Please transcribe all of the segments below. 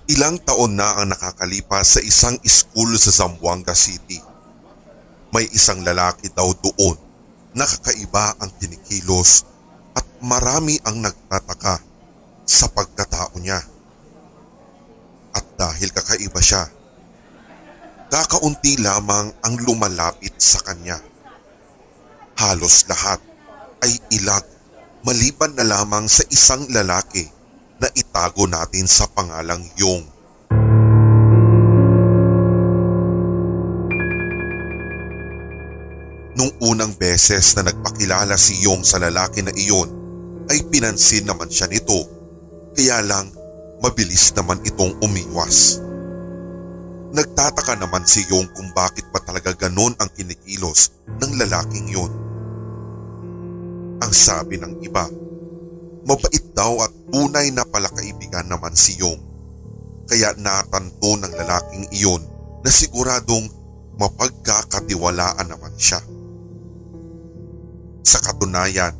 Ilang taon na ang nakakalipas sa isang school sa Zamboanga City. May isang lalaki daw doon na kakaiba ang kinikilos at marami ang nagtataka sa pagkatao niya. At dahil kakaiba siya, kakaunti lamang ang lumalapit sa kanya. Halos lahat ay ilag maliban na lamang sa isang lalaki na itago natin sa pangalang Yong. Nung unang beses na nagpakilala si Yong sa lalaki na iyon, ay pinansin naman siya nito. Kaya lang, mabilis naman itong umiwas. Nagtataka naman si Yong kung bakit ba talaga ganon ang kinikilos ng lalaking yun. Ang sabi ng iba, mabait daw at tunay na palakaibigan naman si Yong. Kaya natanto ng lalaking iyon na siguradong mapagkakatiwalaan naman siya. Sa katunayan,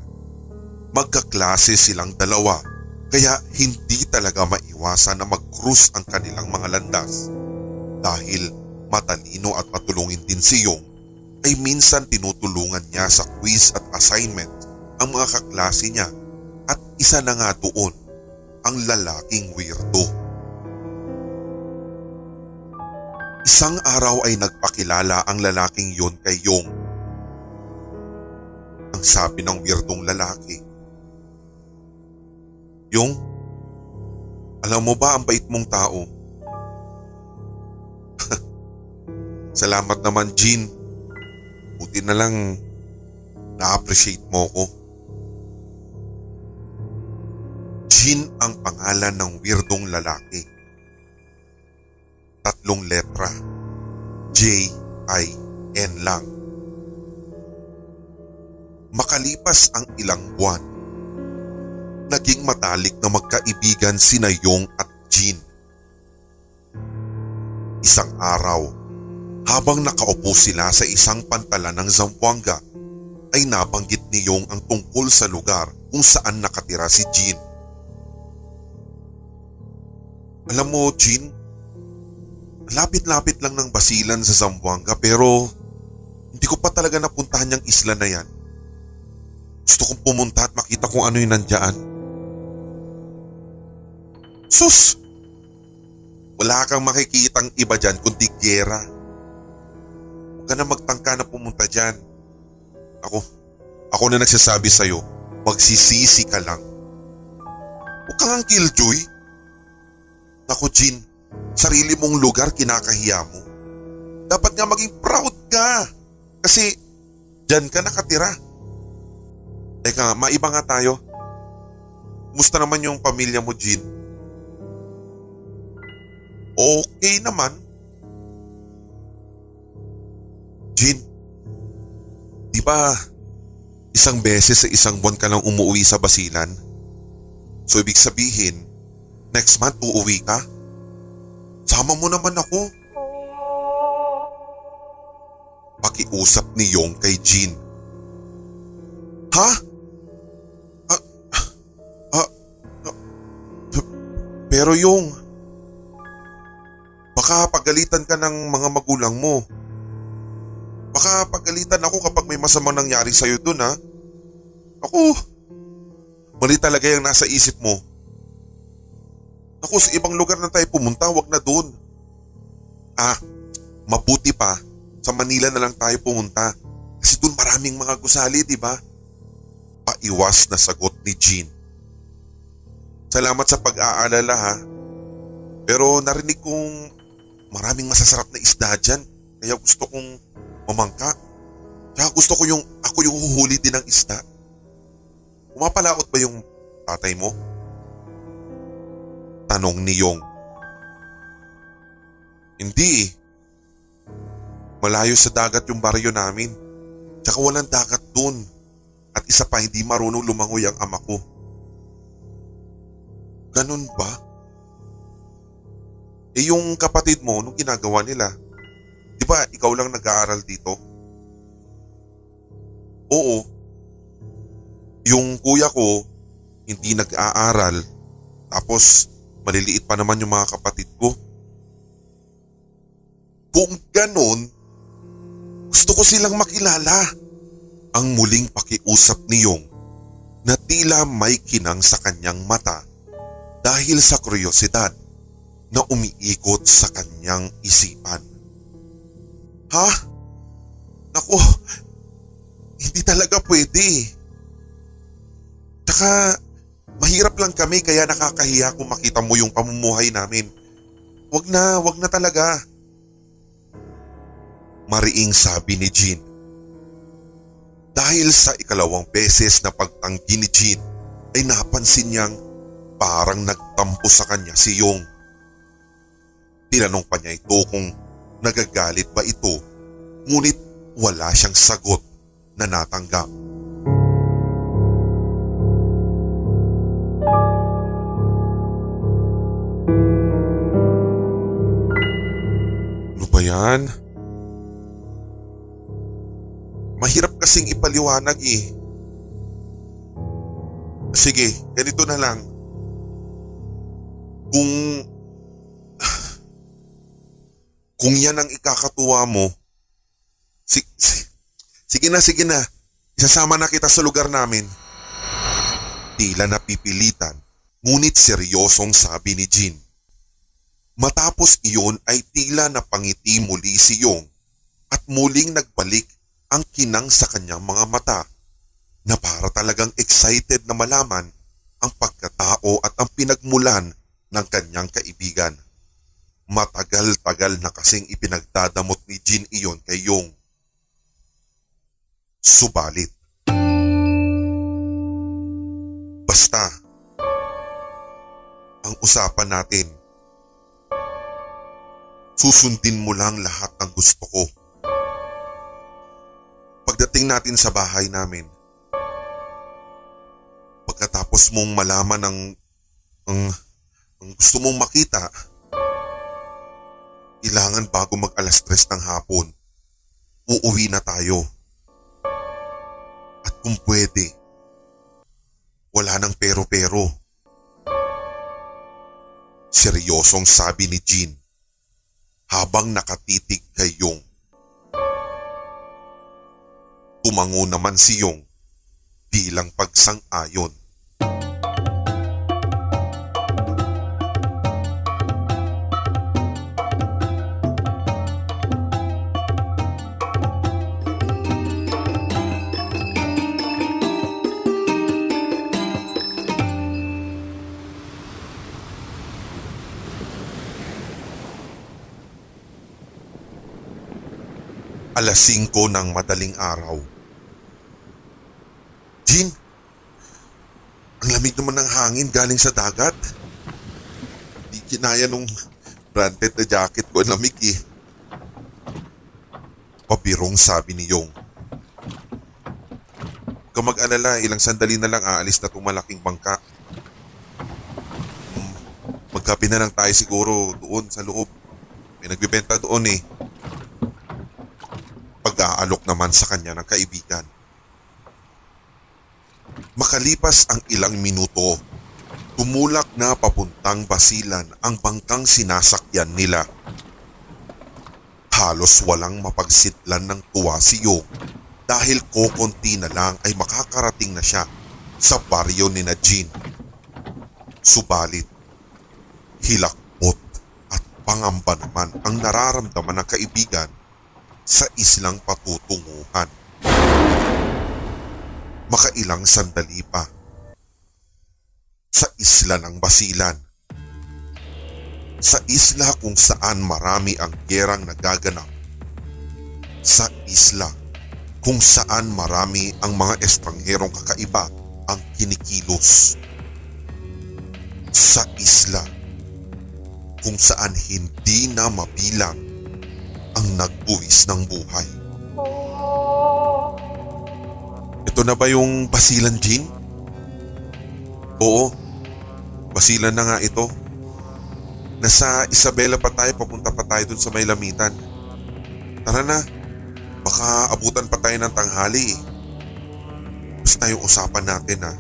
magkaklase silang dalawa kaya hindi talaga maiwasan na mag-cruise ang kanilang mga landas. Dahil matalino at matulungin din si Yong, ay minsan tinutulungan niya sa quiz at assignment ang mga kaklase niya. At isa na nga doon, ang lalaking weirdo. Isang araw ay nagpakilala ang lalaking yun kay Yong. Ang sabi ng weirdong lalaki, Yong, alam mo ba ang bait mong tao? Salamat naman, Jean. Buti na lang na-appreciate mo ko. Jean ang pangalan ng weirdong lalaki. 3 letra, J-I-N lang. Makalipas ang ilang buwan, naging matalik na magkaibigan sina Yong at Jean. Isang araw, habang nakaupo sila sa isang pantalan ng Zamboanga, ay nabanggit ni Yong ang tungkol sa lugar kung saan nakatira si Jean. Alam mo, Jean, lapit-lapit lang ng Basilan sa Zamboanga pero hindi ko pa talaga napuntahan yung isla na yan. Gusto kong pumunta at makita kung ano yung nandyan. Sus! Wala kang makikitang iba dyan kundi gera. Huwag ka na magtangka na pumunta dyan. Ako na nagsasabi sa'yo, magsisisi ka lang. Huwag kang killjoy. Naku Jean, sarili mong lugar kinakahiya mo. Dapat nga maging proud ka. Kasi dyan ka nakatira. Teka, maiba nga tayo. Kumusta naman yung pamilya mo, Jean? Okay naman. Jean, di ba isang beses sa isang buwan ka lang umuwi sa Basilan? So ibig sabihin, next month uuwi ka? Sama mo naman ako. Pakiusap ni Yong kay Jean. Ha? Pero Yong, baka pagalitan ka ng mga magulang mo. Baka pagalitan ako kapag may masamang nangyari sa'yo dun ha. Ako, mali talaga yung nasa isip mo. Ako, sa ibang lugar na tayo pumunta, wag na dun. Mabuti pa, sa Manila na lang tayo pumunta. Kasi dun maraming mga gusali, di ba? Paiwas na sagot ni Jean. Salamat sa pag-aalala ha. Pero narinig kong maraming masasarap na isda dyan. Kaya gusto kong mamangka. Kaya gusto ko ako yung huhuli din ng isda. Pumapalaot ba yung tatay mo? Tanong ni Yong. Hindi eh. Malayo sa dagat yung baryo namin. Tsaka walang dagat dun. At isa pa hindi marunong lumangoy ang ama ko. Ganun ba? Yung kapatid mo, nung ginagawa nila, di ba ikaw lang nag-aaral dito? Oo, yung kuya ko hindi nag-aaral, tapos maliliit pa naman yung mga kapatid ko. Kung ganon, gusto ko silang makilala. Ang muling pakiusap ni Yong na tila may kinang sa kanyang mata dahil sa kuryosidad na umiikot sa kanyang isipan. Ha? Naku, hindi talaga pwede. Tsaka mahirap lang kami kaya nakakahiya kung makita mo yung pamumuhay namin. Wag na talaga. Mariing sabi ni Jean. Dahil sa ikalawang beses na pagtanggi ni Jean ay napansin niyang parang nagtampo sa kanya si Yong. Tinanong pa niya ito kung nagagalit ba ito, ngunit wala siyang sagot na natanggap. Ano ba yan? Mahirap kasing ipaliwanag eh. Sige, ganito na lang. Kung yan ang ikakatuwa mo, sige na. Isasama na kita sa lugar namin. Tila napipilitan, ngunit seryosong sabi ni Jean. Matapos iyon ay tila napangiti muli si Yong at muling nagbalik ang kinang sa kanyang mga mata na para talagang excited na malaman ang pagkatao at ang pinagmulan ng kanyang kaibigan. Matagal-tagal na kasing ipinagdadamot ni Jean iyon kay Yong. Subalit, basta, ang usapan natin, susundin mo lang lahat ng gusto ko. Pagdating natin sa bahay namin, pagkatapos mong malaman ang gusto mong makita, kailangan bago mag alas 3 ng hapon, uuwi na tayo. At kung pwede, wala nang pero-pero. Seryosong sabi ni Jean habang nakatitig kay Yong. Tumango naman si Yong bilang pagsang-ayon. Alas 5 ng madaling araw. Jean, ang lamig naman ng hangin galing sa dagat. Di kinaya nung branded na jacket ko, ang lamig eh. Pabirong sabi ni Yong. Huwag ka mag-alala, ilang sandali na lang aalis na itong malaking bangka. Magkape na lang tayo siguro doon sa loob. May nagbibenta doon eh. Pag-aalok naman sa kanya ng kaibigan. Makalipas ang ilang minuto, tumulak na papuntang Basilan ang bangkang sinasakyan nila. Halos walang mapagsidlan ng tuwa si Yong dahil kokonti na lang ay makakarating na siya sa baryo ni Jean. Subalit, hilakbot at pangamba naman ang nararamdaman ng kaibigan sa islang patutunguhan. Makailang sandali pa, sa isla ng Basilan, sa isla kung saan marami ang gyerang nagaganap, sa isla kung saan marami ang mga estrangherong kakaiba ang kinikilos, sa isla kung saan hindi na mabilang ang nagbuwis ng buhay. Ito na ba yung Basilan, Jean? Oo, Basilan na nga ito. Nasa Isabela pa tayo, papunta pa tayo dun sa may lamitan. Tara na, baka abutan pa tayo ng tanghali eh. Basta yung usapan natin ha.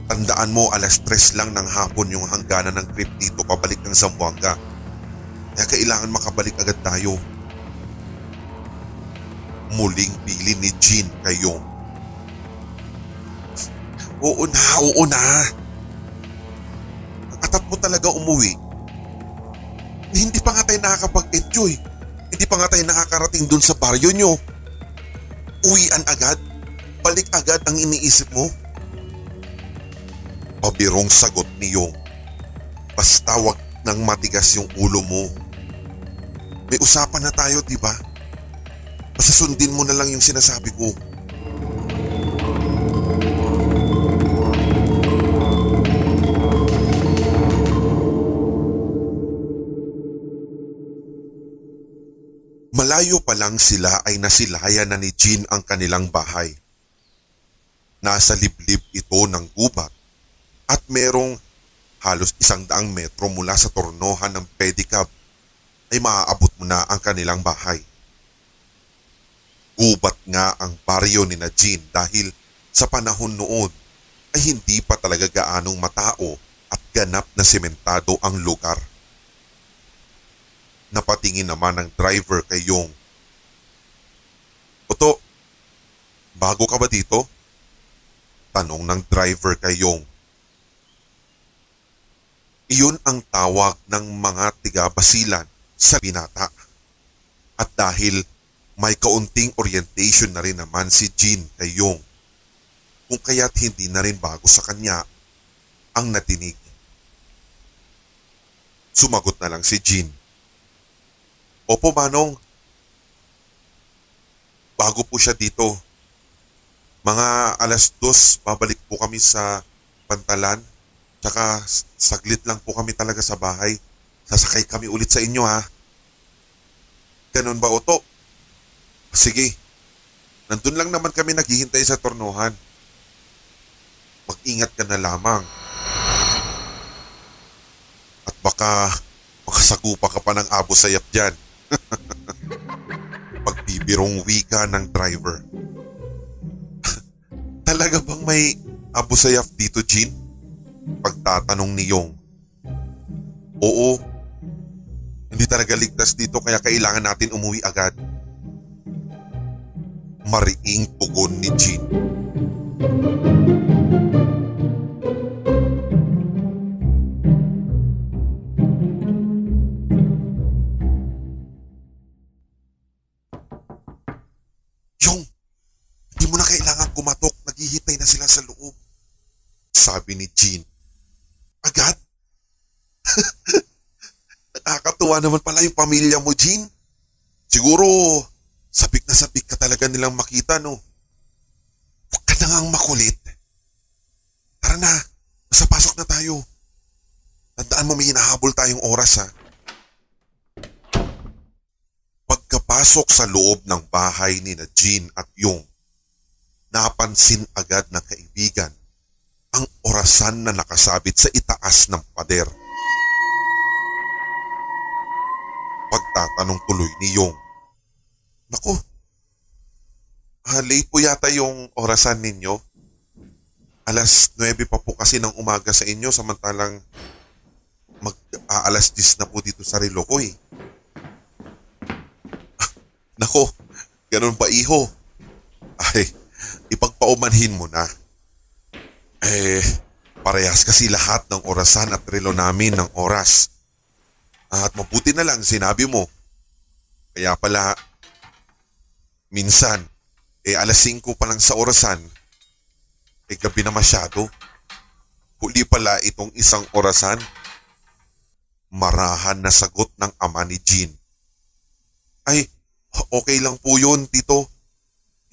Tandaan mo 3:00 lang ng hapon yung hangganan ng trip dito pabalik ng Zamboanga. Kaya kailangan makabalik agad tayo. Muling pili ni Jean kay Yong. Oo na. Ang atat mo talaga umuwi. Hindi pa nga tayo nakakapag-enjoy. Hindi pa nga tayo nakakarating dun sa baryo nyo. Uwian agad? Balik agad ang iniisip mo? Pabirong sagot ni Yong. Basta wag nang matigas yung ulo mo. May usapan na tayo, di ba? Basta sundin mo na lang yung sinasabi ko. Malayo pa lang sila ay nasilayan na ni Jean ang kanilang bahay. Nasa liblib ito ng gubat at merong halos 100 metro mula sa tornohan ng pedicab ay maaabot mo na ang kanilang bahay. Gubat nga ang baryo ni na Jean dahil sa panahon noon ay hindi pa talaga gaanong matao at ganap na sementado ang lugar. Napatingin naman ang driver kay Yong. Oto, bago ka ba dito? Tanong ng driver kay Yong. Iyon ang tawag ng mga tiga-basilan sa binata. At dahil may kaunting orientation na rin naman si Jean kay Yong, kung kaya't hindi na rin bago sa kanya ang natinig. Sumagot na lang si Jean. Opo, Manong. Bago po siya dito. Mga 2:00 babalik po kami sa Pantalan. Tsaka saglit lang po kami talaga sa bahay. Sasakay kami ulit sa inyo ha. Ganun ba, Oto? Sige. Nandun lang naman kami naghihintay sa tornohan. Mag-ingat ka na lamang. At baka makasagupa ka pa ng abo sayap dyan. Pagbibirong wika ng driver. Talaga bang may abo sayap dito, Jean? Pagtatanong ni Yong. Oo. Hindi talaga ligtas dito kaya kailangan natin umuwi agad. Mariing tugon ni Jean. Yong, hindi mo na kailangan kumatok. Naghihintay na sila sa loob. Sabi ni Jean. Agad? Nakakatuwa naman pala yung pamilya mo, Jean. Siguro, sabik na sabik ka talaga nilang makita, no? Huwag ka na ngang makulit. Tara na, nasa pasok na tayo. Tandaan mo may hinahabol tayong oras, ha? Pagkapasok sa loob ng bahay ni na Jean at Yong, napansin agad ng kaibigan ang orasan na nakasabit sa itaas ng pader. Pagtatanong tuloy ni Yong. Naku, late po yata yung orasan ninyo. 9:00 pa po kasi ng umaga sa inyo samantalang mag-10 na po dito sa relo ko eh. Naku, ganun ba iho? Ay, ipagpaumanhin mo na. Parehas kasi lahat ng orasan at relo namin ng oras. At mabuti na lang sinabi mo. Kaya pala, minsan, 5:00 pa lang sa orasan, gabi na masyado. Huli pala itong isang orasan. Marahan na sagot ng ama ni Jean. Ay, okay lang po yun, tito.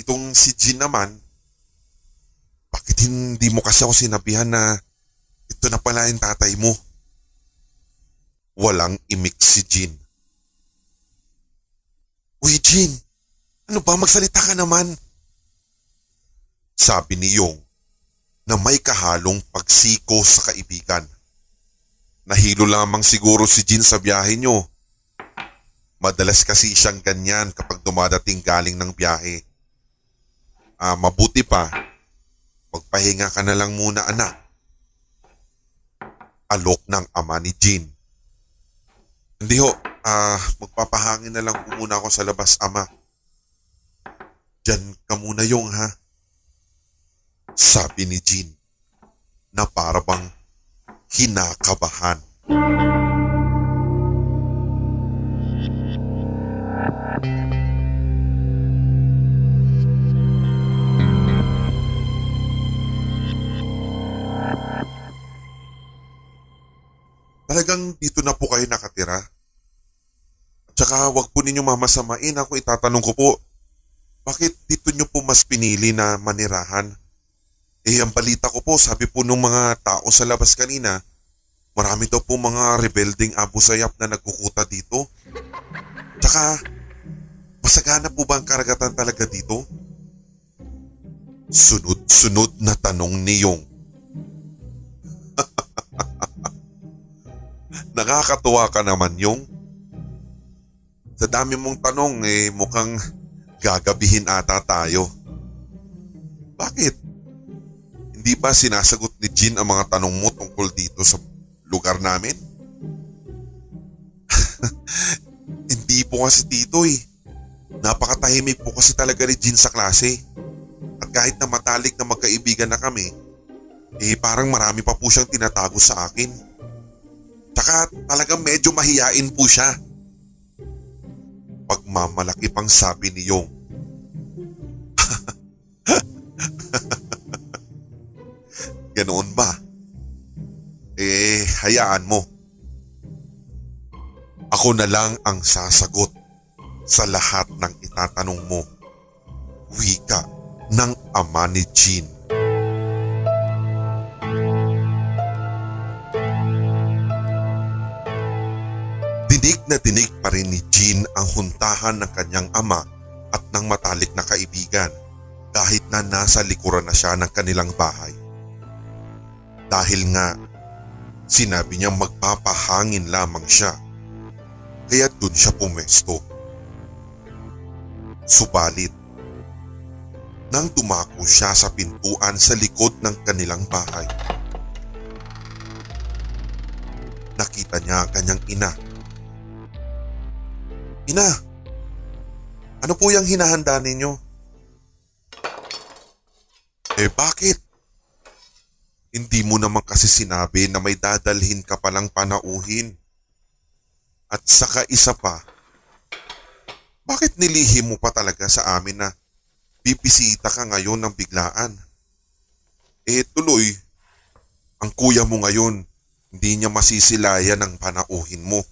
Itong si Jean naman, bakit hindi mo kasi ako sinabihan na ito na pala yung tatay mo? Walang imik si Jean. Uy, Jean, ano ba, magsalita ka naman? Sabi ni Yong na may kahalong pagsiko sa kaibigan. Nahilo lamang siguro si Jean sa biyahe nyo. Madalas kasi siyang ganyan kapag dumadating galing ng biyahe. Mabuti pa, magpahinga ka na lang muna anak. Alok ng ama ni Jean. Hindi ho, magpapahangin na lang po muna ako sa labas ama. Diyan ka muna yung ha. Sabi ni Jean na para bang kinakabahan. Talagang dito na po kayo nakatira? At saka wag po ninyo mamasamain ako, itatanong ko po, bakit dito nyo po mas pinili na manirahan? Ang balita ko po, sabi po nung mga tao sa labas kanina, marami daw po mga rebelding Abu Sayyaf na nagkukuta dito. Tsaka, masagana po ba ang karagatan talaga dito? Sunod-sunod na tanong ni Yong. Nakakatuwa ka naman, Yong. Sa dami mong tanong, mukhang gagabihin ata tayo. Bakit? Hindi ba sinasagot ni Jean ang mga tanong mo tungkol dito sa lugar namin? Hindi po kasi dito Napakatahimik po kasi talaga ni Jean sa klase. At kahit na matalik na magkaibigan na kami, parang marami pa po siyang tinatago sa akin. Tsaka talagang medyo mahiyain po siya. Pagmamalaki pang sabi ni Yong. Ganoon ba? Hayaan mo. Ako na lang ang sasagot sa lahat ng itatanong mo. Wika ng ama ni Jean. Dinig na dinig pa rin ni Jean ang huntahan ng kanyang ama at ng matalik na kaibigan kahit na nasa likuran na siya ng kanilang bahay. Dahil nga, sinabi niyang magpapahangin lamang siya, kaya dun siya pumesto. Subalit, nang dumako siya sa pintuan sa likod ng kanilang bahay, nakita niya ang kanyang ina. Ina, ano po yung hinahanda ninyo? Bakit? Hindi mo naman kasi sinabi na may dadalhin ka palang panauhin. At saka isa pa, bakit nilihim mo pa talaga sa amin na bibisita ka ngayon ng biglaan? Tuloy, ang kuya mo ngayon, hindi niya masisilayan ng panauhin mo.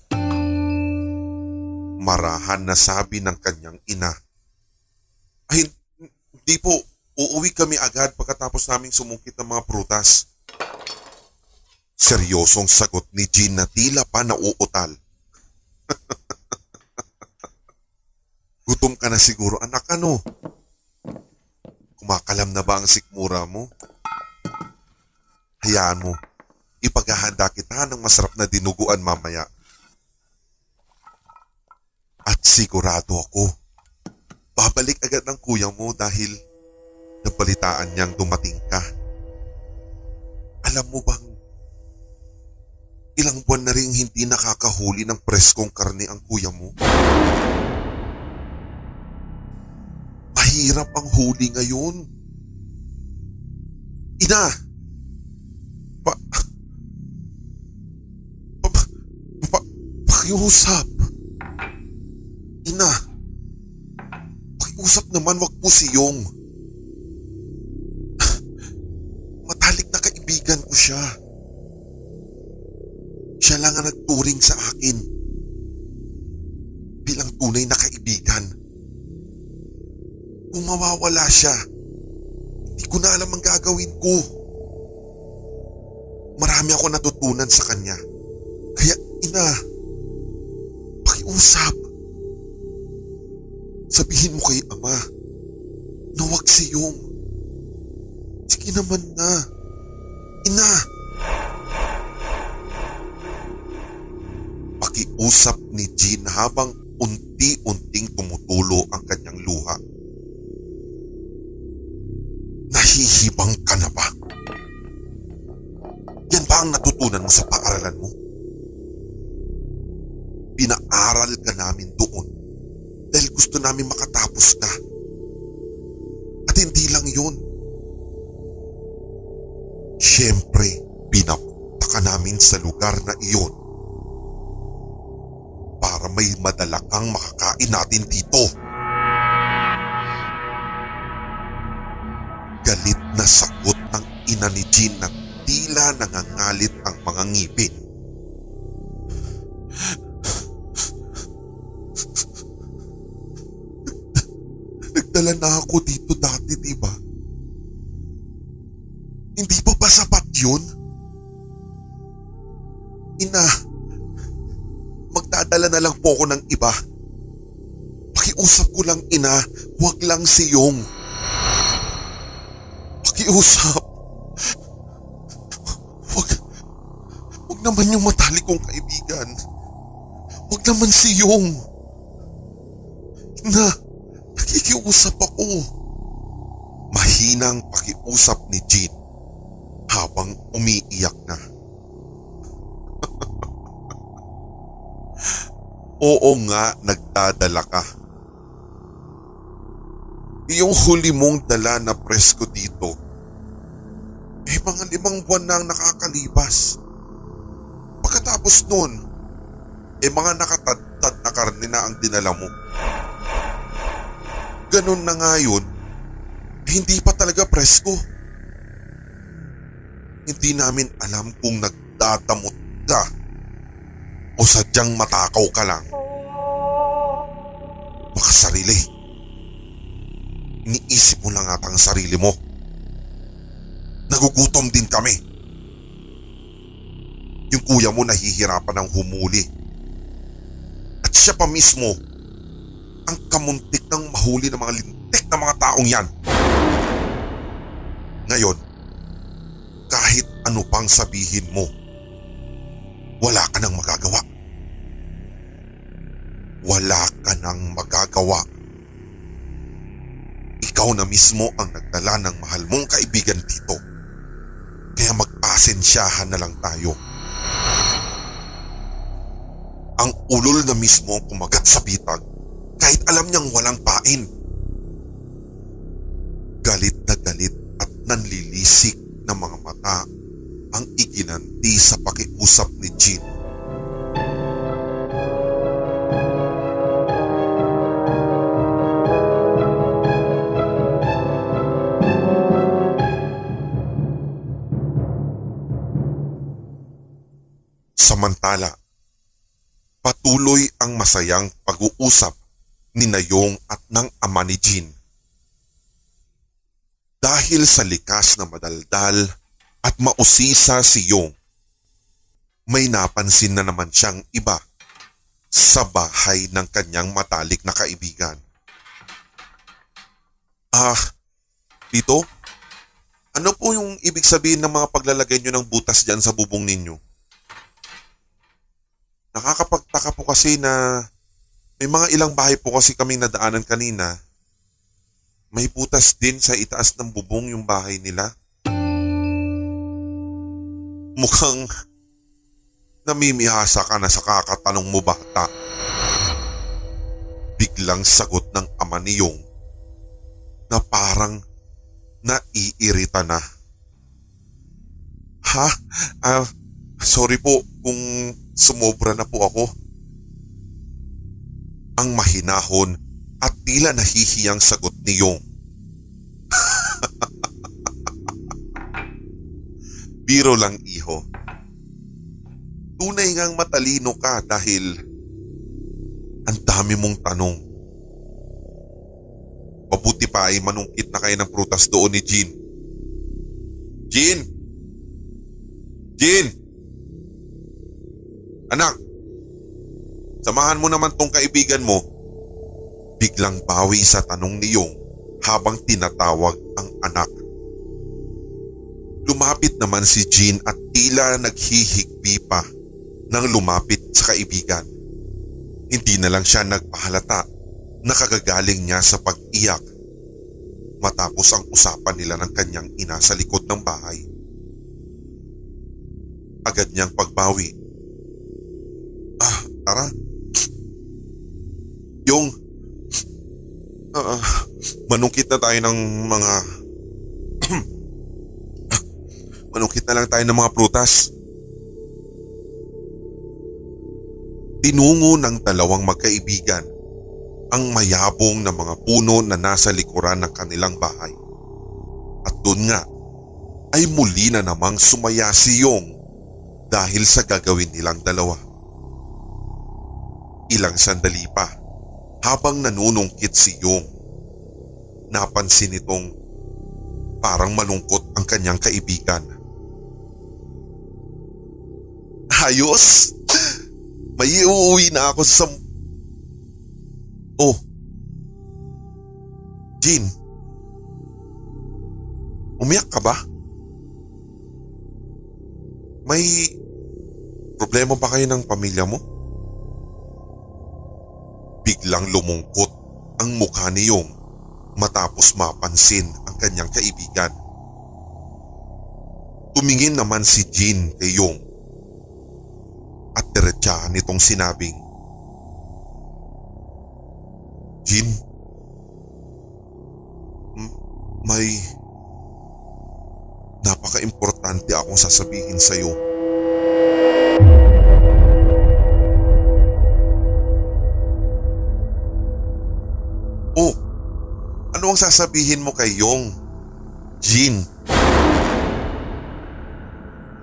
Marahan na sabi ng kanyang ina. Ay, hindi po. Uuwi kami agad pagkatapos naming sumungkit ng mga prutas. Seryosong sagot ni Jean na tila pa nauutal. Gutom ka na siguro anak, ano? Kumakalam na ba ang sikmura mo? Hayaan mo, ipaghahanda kita ng masarap na dinuguan mamaya. At sigurado ako, babalik agad ng kuya mo dahil nabalitaan niyang dumating ka. Alam mo bang, ilang buwan na rin hindi nakakahuli ng preskong karne ang kuya mo? Mahirap ang huli ngayon. Ina! Pakiusap. Ina! Pakiusap naman, wag po si Yong. Matalik na kaibigan ko siya. Siya lang ang nagturing sa akin bilang tunay na kaibigan. Kung mawawala siya, hindi ko na alam ang gagawin ko. Marami ako natutunan sa kanya. Kaya ina, pakiusap. Sabihin mo kay ama na wag si Yong. Sige naman na. Ina! pakiusap ni Jean habang unti-unting tumutulo ang kanyang luha. Nahihibang ka na ba? Yan ba ang natutunan mo sa paaralan mo? Pinaaral ka namin doon dahil gusto namin makatapos ka. At hindi lang yun. Siyempre, pinapunta ka namin sa lugar na iyon para may madala kang makakain natin dito. Galit na sagot ng ina ni Jean na tila nangangalit ang mga ngipin. Nagdala na ako dito dati, diba? Hindi pa ba sapat yun? Ina, magdadala na lang po ako ng iba. Pakiusap ko lang, ina, huwag lang si Yong. Pakiusap. Huwag naman yung matalik kong kaibigan. Huwag naman si Yong. Ina, nakikiusap ako. Mahinang pakiusap ni Jean habang umiiyak na. Oo nga, nagdadala ka. Yung huli mong dala na presko dito, mga 5 buwan na ang nakakalipas. Pagkatapos nun, mga nakatadtad na karne na ang dinala mo. Ganun na nga yun, hindi pa talaga presko. Hindi namin alam kung nagdadamot ka o sadyang matakaw ka lang. Baka sarili. Iniisip mo lang ata ang sarili mo. Nagugutom din kami. Yung kuya mo nahihirapan ng humuli. At siya pa mismo ang kamuntik ng mahuli ng mga lintik na mga taong yan. Ngayon, kahit ano pang sabihin mo, wala ka nang magagawa. Wala ka nang magagawa. Ikaw na mismo ang nagdala ng mahal mong kaibigan dito. Kaya magpasensyahan na lang tayo. Ang ulol na mismo ang kumagat sa bitag kahit alam niyang walang pain. Galit na galit at nanlilisik na mga mata ang iginanti sa pakiusap ni Jean. Samantala, patuloy ang masayang pag-uusap ni Nayong at ng ama ni Jean. Dahil sa likas na madaldal at mausisa si Yong, may napansin na naman siyang iba sa bahay ng kanyang matalik na kaibigan. Dito? Ano po yung ibig sabihin ng mga paglalagay nyo ng butas dyan sa bubong ninyo? Nakakapagtaka po kasi na may mga ilang bahay po kasi kaming nadaanan kanina. May butas din sa itaas ng bubong yung bahay nila. Mukhang namimihasa ka na sa kakatanong mo, bata. Biglang sagot ng ama ni Yong na parang naiirita na. Sorry po kung sumobra na po ako. Ang mahinahon at tila nahihiyang sagot ni Yong. Biro lang, iho. Tunay ngang matalino ka dahil ang dami mong tanong. Mabuti pa ay manungkit na kayo ng prutas doon ni Jean. Jean! Jean! Anak! Samahan mo naman tong kaibigan mo. Biglang bawi sa tanong ni Yong habang tinatawag ang anak. Lumapit naman si Jean at tila naghihigpi pa nang lumapit sa kaibigan. Hindi na lang siya nagpahalata na kagagaling niya sa pag-iyak matapos ang usapan nila ng kanyang ina sa likod ng bahay. Agad niyang pagbawi. Tara. Yung manungkit na tayo ng mga manungkit na lang tayo ng mga prutas. Tinungo ng dalawang magkaibigan ang mayabong na mga puno na nasa likuran ng kanilang bahay. At doon nga ay muli na namang sumaya si Yong dahil sa gagawin nilang dalawa. Ilang sandali pa habang nanunungkit si Yong, napansin nitong parang malungkot ang kanyang kaibigan. Ayos! May uuwi na ako sa... Oh. Jean. Umiyak ka ba? May problema ba kayo ng pamilya mo? Biglang lumungkot ang mukha ni Yong matapos mapansin ang kanyang kaibigan. Tumingin naman si Jean kay Yong at diretsahan nitong sinabing, Jean, may napaka-importante akong sasabihin sa'yo. Oh, ano ang sasabihin mo kay Yong, Jean?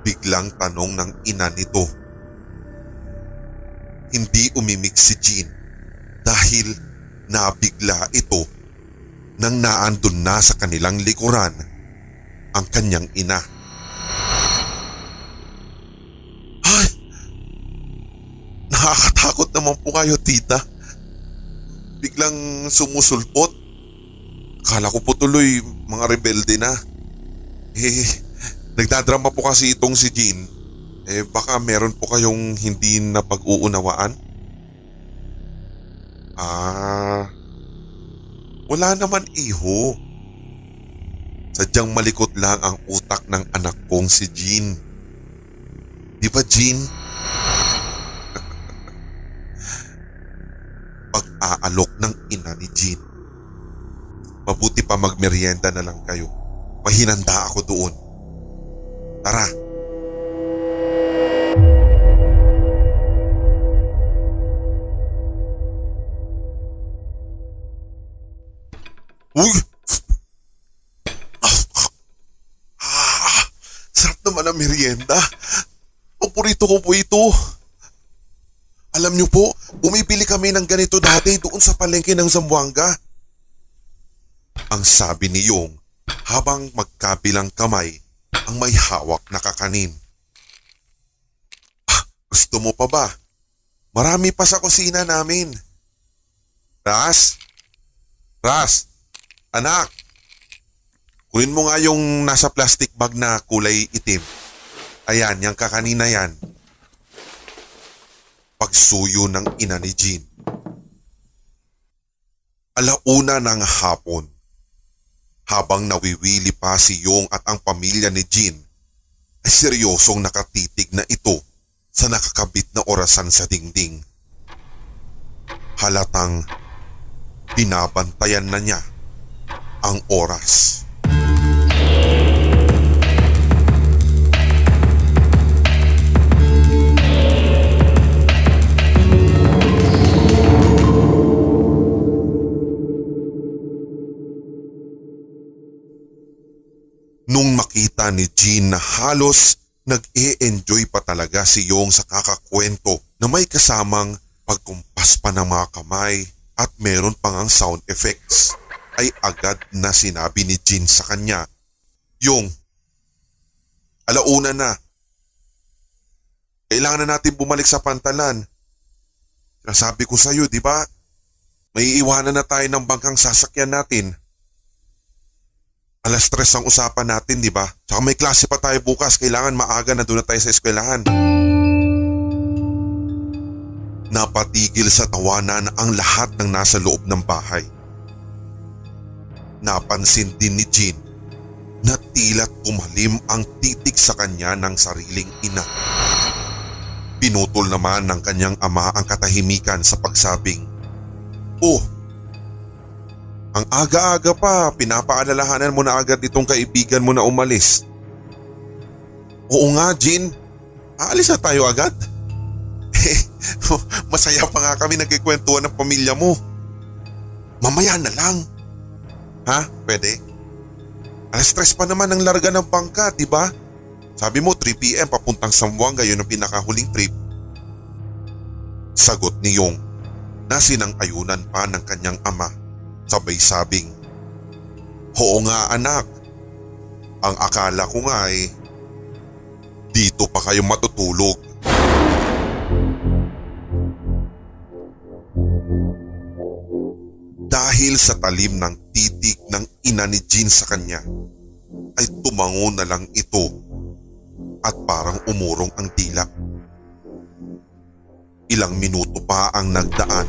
Biglang tanong ng ina nito. Hindi umimik si Jean dahil nabigla ito nang naandun na sa kanilang likuran ang kanyang ina. Ay! Nakakatakot naman po kayo, tita. Biglang sumusulpot. Akala ko po tuloy mga rebelde na. Nagdadrama po kasi itong si Jean. Baka meron po kayong hindi na pag-uunawaan? Wala naman, iho. Sadyang malikot lang ang utak ng anak kong si Jean. Di ba, Jean? Pag-aalok ng ina ni Jean. Mabuti pa magmerienda na lang kayo. Mahinanda ako doon. Tara. Uy! Sarap naman ang merienda. Paborito ko po ito. Alam niyo po, bumibili kami ng ganito dati doon sa palengke ng Zamboanga. Ang sabi ni Yong habang magkabilang kamay ang may hawak na kakanin. Gusto mo pa ba? Marami pa sa kusina namin. Ras? Anak, kunin mo nga yung nasa plastic bag na kulay itim. Ayan, yung kakanin na yan. Pagsuyo ng ina ni Jean. Alauna ng hapon. Habang nawiwili pa si Yong at ang pamilya ni Jean, ay seryosong nakatitig na ito sa nakakabit na orasan sa dingding. Halatang binabantayan na niya ang oras. Nung makita ni Jean na halos nag-e-enjoy pa talaga si Yong sa kakakwento na may kasamang pagkumpas pa ng mga kamay at meron pang ang sound effects, ay agad na sinabi ni Jean sa kanya, Yong, alauna na. Kailangan na natin bumalik sa pantalan. Sinasabi ko sa'yo, di ba? May iwanan na tayo ng bangkang sasakyan natin. 3:00 ang usapan natin, di ba? Tsaka may klase pa tayo bukas. Kailangan maaga na doon na tayo sa eskwelahan. Napatigil sa tawanan ang lahat ng nasa loob ng bahay. Napansin din ni Jean na tila tumalim ang titig sa kanya ng sariling ina. Pinutol naman ng kanyang ama ang katahimikan sa pagsabing, "Oh, ang aga-aga pa, pinapaalalahanan mo na agad itong kaibigan mo na umalis." "Oo nga, Jean, aalis na tayo agad." Masaya pa nga kami nagkikwentuhan ng pamilya mo." "Mamaya na lang." "Ha? Pwede? 3:00 pa naman ang larga ng bangka, diba? Sabi mo 3 PM papuntang Zamboanga, yun ang pinakahuling trip." Sagot ni Yong na sinang-ayunan pa ng kanyang ama. Sabay sabing, "Oo nga anak, ang akala ko nga dito pa kayo matutulog." Dahil sa talim ng titig ng ina ni Jean sa kanya, ay tumango na lang ito at parang umurong ang tila. Ilang minuto pa ang nagdaan.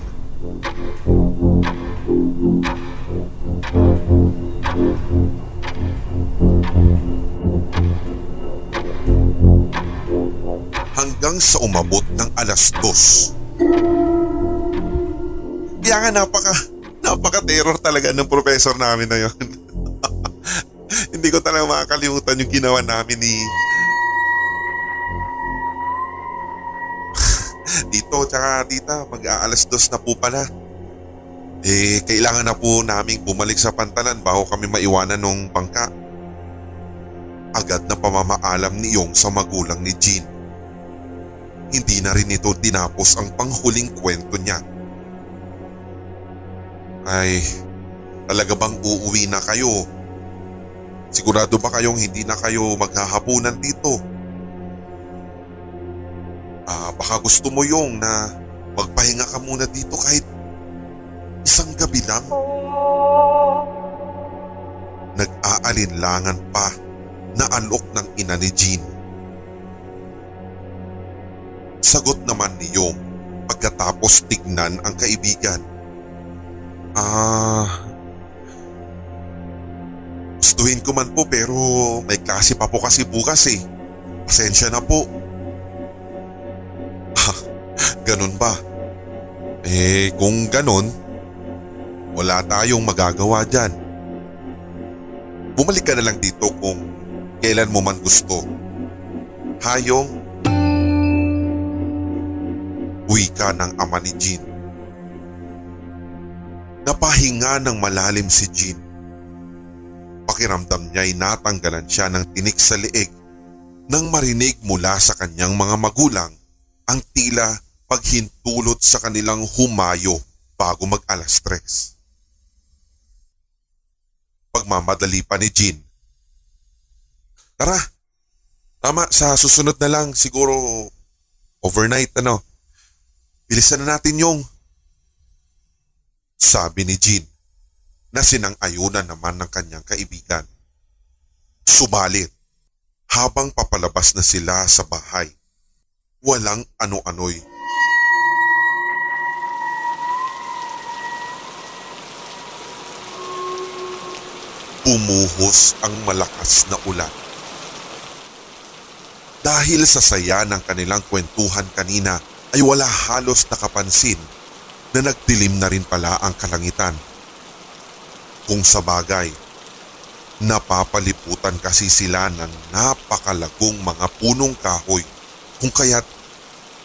Hanggang sa umabot ng 2:00. Kaya nga napaka-terror talaga ng professor namin na yun. Hindi ko talaga makakalimutan yung ginawa namin ni Tito tsaka tita. Mag-2:00 na po pala. Kailangan na po naming bumalik sa pantalan bago kami maiwanan ng bangka. Agad na pamamaalam ni Yong sa magulang ni Jean. Hindi na rin ito tinapos ang panghuling kwento niya. "Ay, talaga bang uuwi na kayo? Sigurado ba kayong hindi na kayo maghahapunan dito? Baka gusto mo Yong na magpahinga ka muna dito kahit isang gabi lang?" Nag-aalinlangan pa na alok ng ina ni Jean. Sagot naman ni Yong pagkatapos tignan ang kaibigan. Gustuhin ko man po pero may klase pa po kasi bukas eh. Pasensya na po." Ganun ba? Kung ganun, wala tayong magagawa dyan. Bumalik ka na lang dito kung kailan mo man gusto. Hayong, wika ng ama ni Jean. Napahinga ng malalim si Jean. Pakiramdam niya'y natanggalan siya ng tinik sa leeg nang marinig mula sa kanyang mga magulang ang tila paghintulot sa kanilang humayo bago mag-3:00. Pagmamadali pa ni Jean, "Tara, tama, sa susunod na lang siguro overnight bilisan na natin Yung." Sabi ni Jean na sinang-ayunan naman ng kanyang kaibigan. Subalit, habang papalabas na sila sa bahay, walang ano-ano'y bumuhos ang malakas na ulan. Dahil sa saya ng kanilang kwentuhan kanina ay wala halos nakapansin na nagdilim na rin pala ang kalangitan. Kung sa bagay, napapaliputan kasi sila ng napakalagong mga punong kahoy kung kaya't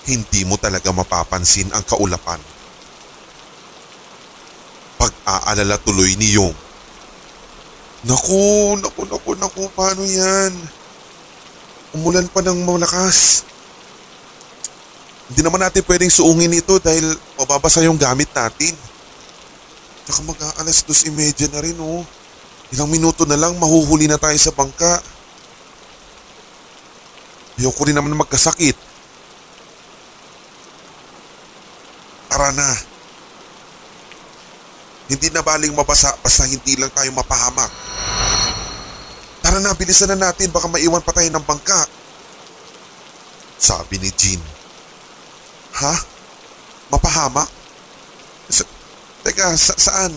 hindi mo talaga mapapansin ang kaulapan. Pag-aalala tuloy ni Yong, Naku, paano yan? Umulan pa ng malakas. Hindi naman natin pwedeng suungin ito dahil mababasa yung gamit natin. Tsaka mag-2:30 na rin oh. Ilang minuto na lang mahuhuli na tayo sa bangka. Ayoko rin naman magkasakit. Tara na. Hindi na baling mabasa basta hindi lang tayo mapahamak. Tara na, bilisan na natin, baka maiwan pa tayo ng bangka. Sabi ni Jean. Ha? Mapahamak? Teka, saan?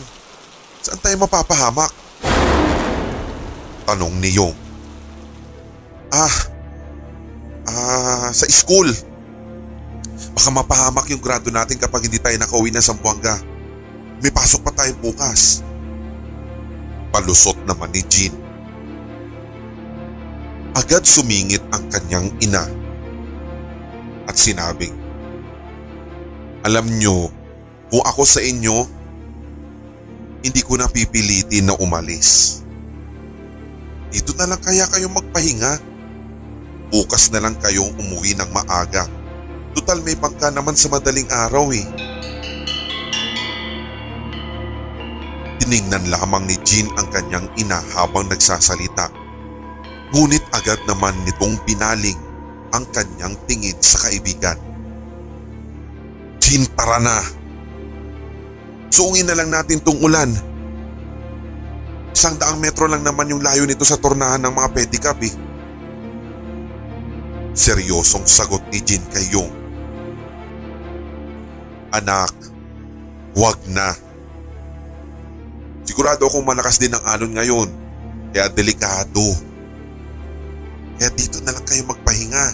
Saan tayo mapapahamak? Tanong ni Yong. Sa school. Baka mapahamak yung grado natin kapag hindi tayo nakauwi ng Zamboanga. May pasok pa tayo bukas. Palusot naman ni Jean. Agad sumingit ang kanyang ina at sinabing, alam nyo, kung ako sa inyo, hindi ko na pipilitin na umalis. Dito na lang kaya kayong magpahinga. Bukas na lang kayong umuwi ng maaga. Tutal may bangka naman sa madaling araw eh. Tiningnan lamang ni Jean ang kanyang ina habang nagsasalita. Ngunit agad naman nitong pinaling ang kanyang tingin sa kaibigan. Jean, tara na. Suungin na lang natin tong ulan. 100 metro lang naman yung layo nito sa tornahan ng mga pedicab eh. Seryosong sagot ni Jean kay Yong. Anak, wag na. Sigurado akong malakas din ang alon ngayon, kaya delikado. Kaya dito na lang kayo magpahinga.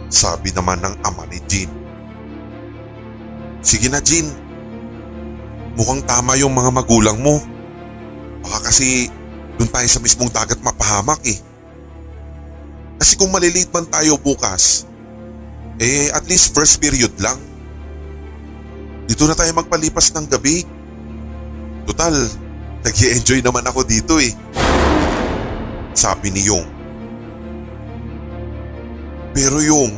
Sabi naman ng ama ni Jean. Sige na Jean, mukhang tama yung mga magulang mo. Baka kasi doon tayo sa mismong dagat mapahamak eh. Kasi kung malilate man tayo bukas, at least first period lang. Dito na tayo magpalipas ng gabi. Total, nag-i-enjoy naman ako dito eh. Sabi ni Yong. Pero Yong,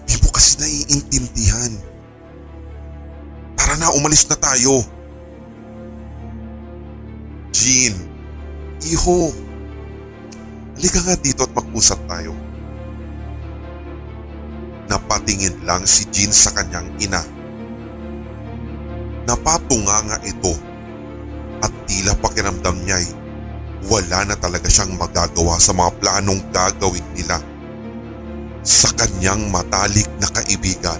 di mo kasi naiintindihan. Tara na, umalis na tayo. Jean, iho. Halika nga dito at mag-usap tayo. Napatingin lang si Jean sa kanyang ina. Napatunga nga ito at tila pakiramdam niya'y wala na talaga siyang magagawa sa mga planong gagawin nila sa kanyang matalik na kaibigan.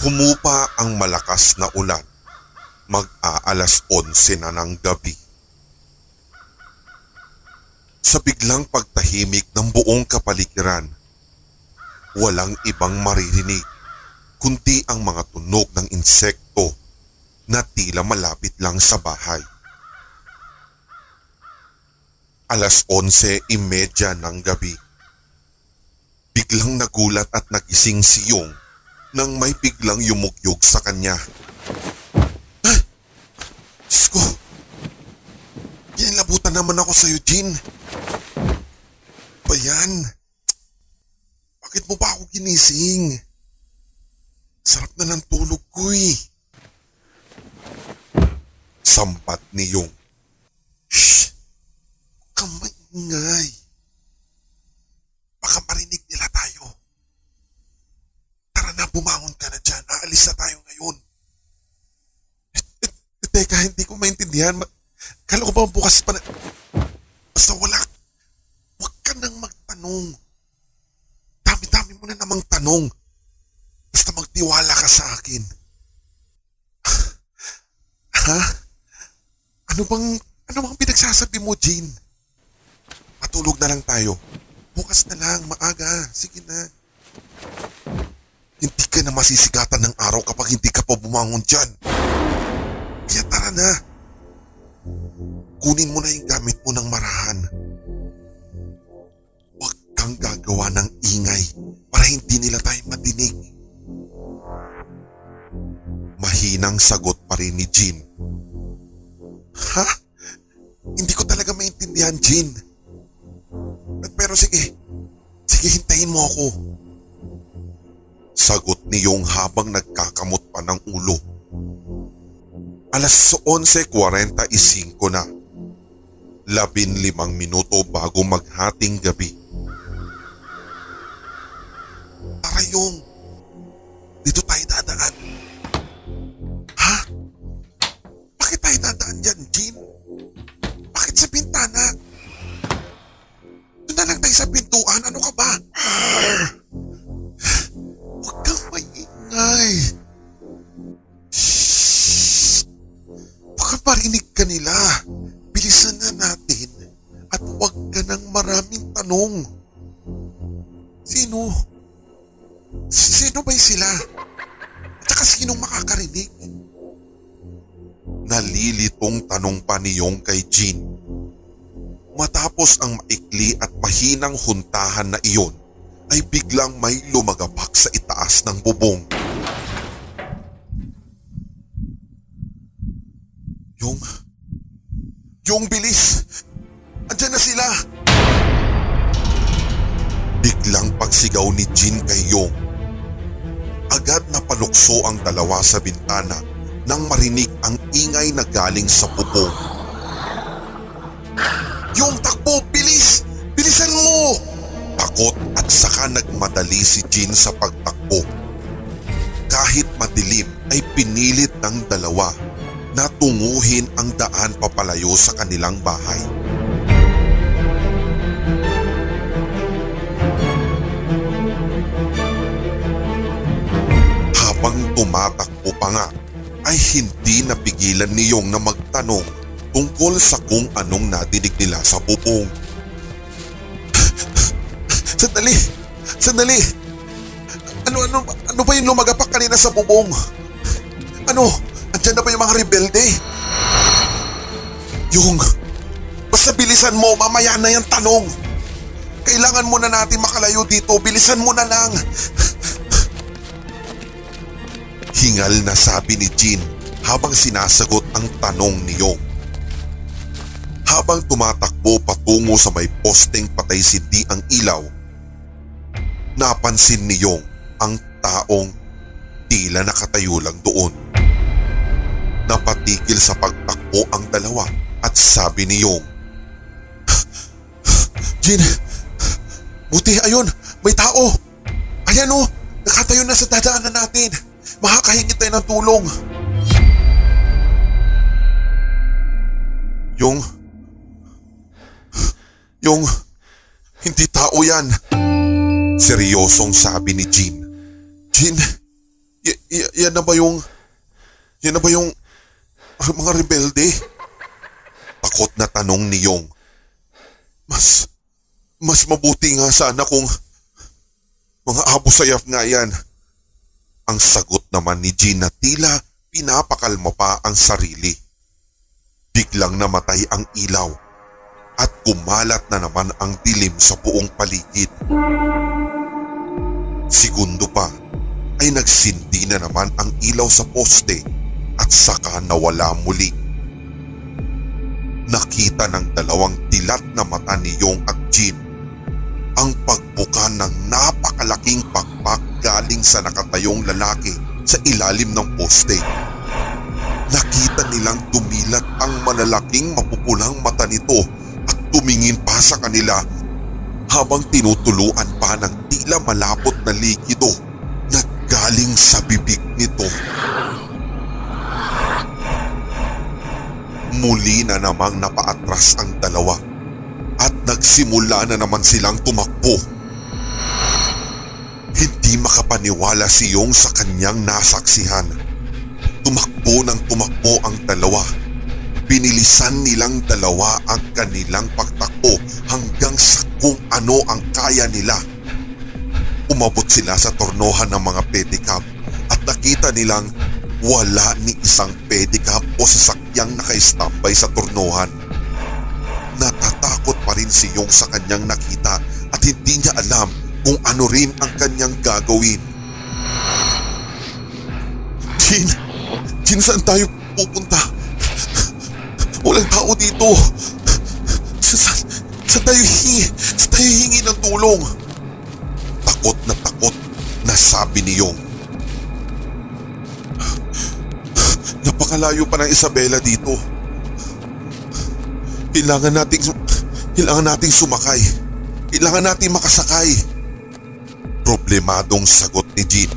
Humupa ang malakas na ulan. Mag-aalas 11 na ng gabi. Sa biglang pagtahimik ng buong kapaligiran, walang ibang maririnig kundi ang mga tunog ng insekto na tila malapit lang sa bahay. 11:30 ng gabi. Biglang nagulat at nagising si Yong nang may biglang yumugyog sa kanya. Ay! Diyos ko! Kinilabutan naman ako sa'yo, Jean. Bayan! Bakit mo ba ako ginising? Sarap na ng tulog ko eh. Sambat ni Yong. Shh! Huwag kang maingay. Baka marinig nila tayo. Tara na, bumangon ka na dyan. Aalis na tayo ngayon. Teka, hindi ko maintindihan. Kala ko ba bukas pa na... Basta wala. Huwag ka nang magtanong. Dami-dami mo na namang tanong. Basta magtiwala ka sa akin. Ha? Ano bang pinagsasabi mo, Jean? Matulog na lang tayo. Bukas na lang, maaga. Sige na. Hindi ka na masisigatan ng araw kapag hindi ka pa bumangon dyan. Kaya tara na. Kunin mo na yung gamit mo ng marahan. Huwag kang gagawa ng ingay para hindi nila tayo madinig. Mahinang sagot pa rin ni Jean. Ha? Hindi ko talaga maintindihan, Jean. Pero sige, hintayin mo ako. Sagot ni Yong habang nagkakamot pa ng ulo. 11:45 na. 15 minuto bago maghating gabi. Tara Yung. Dito tayo dadaan. Ha? Bakit tayo dadaan dyan, Jean? Bakit sa bintana? Doon na lang tayo sa pintuan. Ano ka ba? Huwag kang maingay. Shhh! Baka marinig ka nila. Bilisan na natin at huwag ka ng maraming tanong. Sino? Sino ba sila? At saka sinong makakarinig? Nalilitong tanong pa ni Yong kay Jean. Matapos ang maikli at mahinang huntahan na iyon, ay biglang may lumagapak sa itaas ng bubong. Yung bilis! Andyan na sila! Biglang pagsigaw ni Jean kay Yong. Agad na palukso ang dalawa sa bintana nang marinig ang ingay na galing sa bubong. Yung takbo! Bilis! Bilisan mo! Takot at saka nagmadali si Jean sa pagtakbo. Kahit madilim ay pinilit ng dalawa na tunguhin ang daan papalayo sa kanilang bahay. Habang tumatakbo pa nga, ay hindi napigilan ni Yong na magtanong tungkol sa kung anong nadinig nila sa bubong. Sandali! Sandali! Ano ba yung lumagapak kanina sa bubong? Ano? Andyan na ba yung mga rebelde? Yung, basta bilisan mo, mamaya na yung tanong. Kailangan muna natin makalayo dito, bilisan mo na lang. Hingal na sabi ni Jean habang sinasagot ang tanong ni Yong. Habang tumatakbo patungo sa may posteng patay sindi ang ilaw, napansin ni Yong ang taong tila nakatayo lang doon. Napatigil sa pagtakbo ang dalawa at sabi ni Yong, Jean, buti ayun, may tao. Ayan o, nakatayo na sa dadaanan natin. Makakahingi tayo ng tulong. Yung, hindi tao yan. Seryosong sabi ni Jean. Jean, yan na ba yung mga rebelde? Takot na tanong ni Yong. Mas mabuti nga sana kung mga Abu Sayyaf nga yan. Ang sagot naman ni Jean na tila pinapakalma pa ang sarili. Biglang namatay ang ilaw at kumalat na naman ang dilim sa buong paligid. Segundo pa ay nagsindi na naman ang ilaw sa poste at saka nawala muli. Nakita ng dalawang dilat na mata ni Yong at Jean ang pagbuka ng napakalaking pakpak galing sa nakatayong lalaki sa ilalim ng poste. Nakita nilang dumilat ang malalaking mapupulang mata nito at tumingin pa sa kanila habang tinutuluan pa ng tila malapot na likido na galing sa bibig nito. Muli na namang napaatras ang dalawa at nagsimula na naman silang tumakbo. Hindi makapaniwala si Yong sa kanyang nasaksihan. Tumakbo ng tumakbo ang dalawa. Binilisan nilang dalawa ang kanilang pagtakbo hanggang sa kung ano ang kaya nila. Umabot sila sa tornohan ng mga pedicab at nakita nilang wala ni isang pedicab o sasakyang naka-standby sa tornohan. Natatakot pa rin si Yong sa kanyang nakita at hindi niya alam kung ano rin ang kanyang gagawin. Jean, saan tayo pupunta? Walang tao dito. Saan tayo hingi ng tulong? Takot na sabi ni Yong. Napakalayo pa ng Isabela dito. Kailangan nating sumakay. Kailangan nating makasakay. Problemadong sagot ni Jean.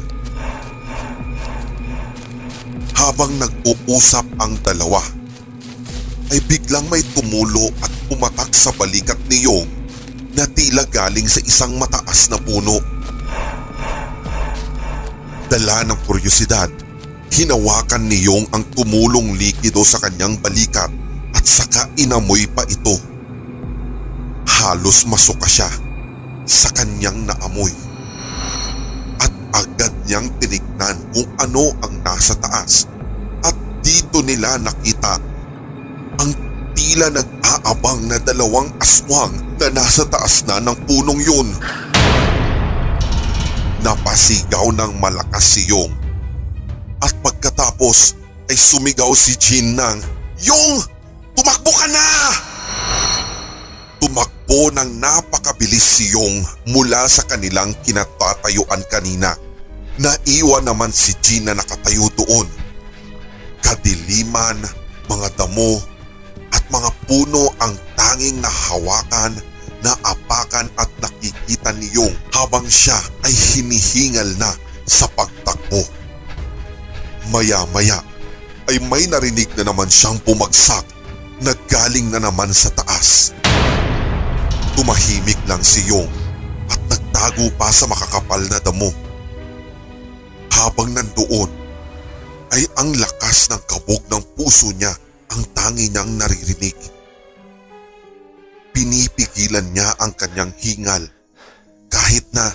Habang nag-uusap ang dalawa, ay biglang may tumulo at pumatak sa balikat ni Yong na tila galing sa isang mataas na puno. Dala ng kuryosidad, hinawakan ni Yong ang tumulong likido sa kanyang balikat at saka inamoy pa ito. Halos masuka siya sa kanyang naamoy. At agad niyang tinignan kung ano ang nasa taas. At dito nila nakita ang tila nag-aabang na dalawang aswang na nasa taas na ng punong yun. Napasigaw ng malakas si Yong. At pagkatapos ay sumigaw si Jean ng, "Yong! Tumakbo ka na!" Tumakbo ng napakabilis si Yong mula sa kanilang kinatatayuan kanina. Naiwan naman si Jean na nakatayo doon. Kadiliman, mga damo at mga puno ang tanging nahawakan, naapakan at nakikita ni Yong habang siya ay hinihingal na sa pagtakbo. Maya-maya ay may narinig na naman siyang bumagsak na galing na naman sa taas. Tumahimik lang si Yong at nagtago pa sa makakapal na damo. Habang nandoon ay ang lakas ng kabog ng puso niya ang tangi niyang naririnig. Pinipigilan niya ang kanyang hingal kahit na